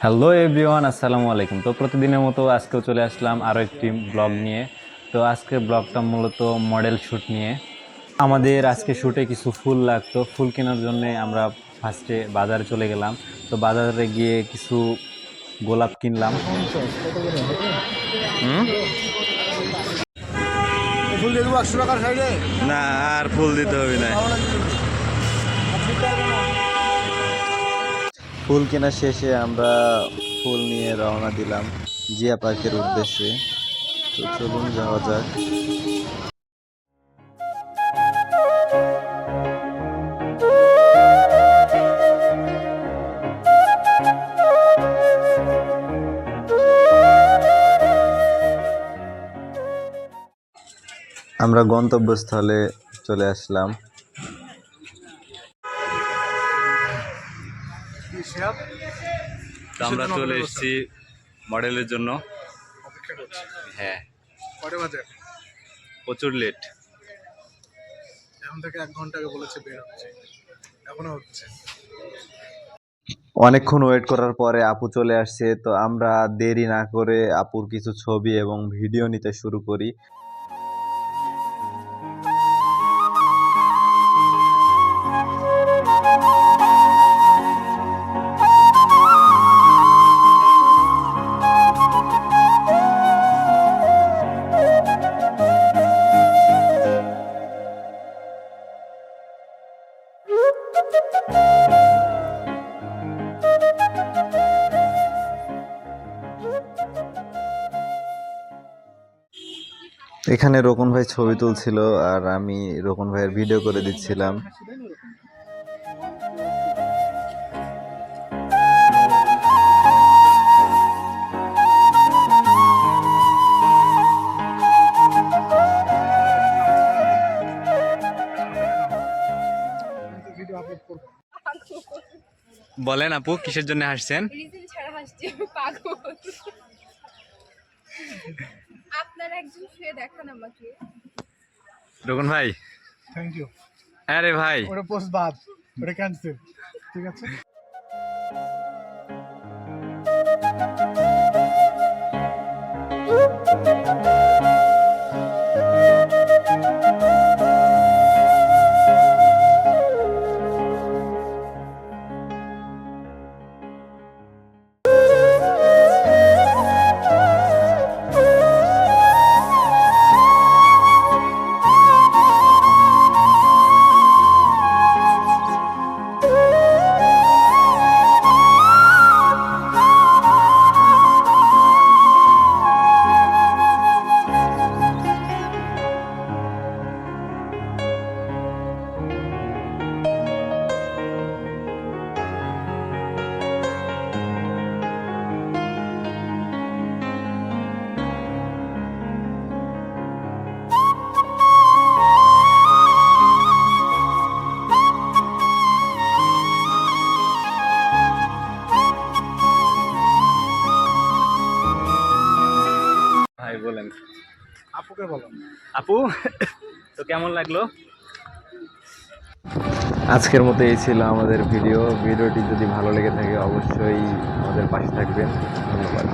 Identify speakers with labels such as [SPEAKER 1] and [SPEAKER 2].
[SPEAKER 1] Hello everyone, আসসালামু আলাইকুম। তো প্রতিদিনের মতো আজকেও চলে আসলাম আরও একটি ব্লগ নিয়ে। তো আজকের ব্লগটা মূলত মডেল শ্যুট নিয়ে। আমাদের আজকে শ্যুটে কিছু ফুল লাগতো, ফুল কেনার জন্য আমরা ফার্স্টে বাজারে চলে গেলাম। তো বাজারে গিয়ে কিছু গোলাপ কিনলাম। হুম,
[SPEAKER 2] ফুল দিয়ে দেবো 100 টাকার সাইডে।
[SPEAKER 1] না আর ফুল দিতে হবে না। ফুল কেনা শেষে আমরা ফুল নিয়ে রওনা দিলাম জিয়া পার্কের উদ্দেশ্যে। তো চলুন যাওয়া যাক। আমরা গন্তব্যস্থলে চলে আসলাম। আমরা চলে এসেছি মডেলের জন্য।
[SPEAKER 2] অপেক্ষা করছি।
[SPEAKER 1] হ্যাঁ,
[SPEAKER 2] কয়টা বাজে?
[SPEAKER 1] প্রচুর লেট।
[SPEAKER 2] এখন থেকে 1 ঘন্টা আগে বলেছে বের হচ্ছে, এখনো হচ্ছে।
[SPEAKER 1] অনেকক্ষণ ওয়েট করার পরে আপু চলে আসছে। তো আমরা দেরি না করে আপুর কিছু ছবি এবং ভিডিও নিতে শুরু করি। এখানে রোকন ভাই ছবি তুলছিল আর আমি রোকন ভাইয়ের ভিডিও করে দিচ্ছিলাম।
[SPEAKER 2] ভিডিও আপলোড করবো।
[SPEAKER 1] বলেন আপু, কিসের জন্য হাসছেন?
[SPEAKER 3] রিজেন ছাড়া হাসছি আমি, পাগল। আপনারা একজন শুয়ে দেখান আমাকে।
[SPEAKER 1] রোকন ভাই,
[SPEAKER 2] থ্যাংক ইউ।
[SPEAKER 1] আরে ভাই,
[SPEAKER 2] ওটা পোস্ট বাদ, ওটা ক্যান্সেল। ঠিক আছে।
[SPEAKER 1] ভাই বলেন।
[SPEAKER 2] আপুকে বলো।
[SPEAKER 1] আপু, তো কেমন লাগলো? আজকের মতো এই ছিল আমাদের ভিডিওটি যদি ভালো লেগে থাকে অবশ্যই আমাদের পাশে থাকবেন। ধন্যবাদ।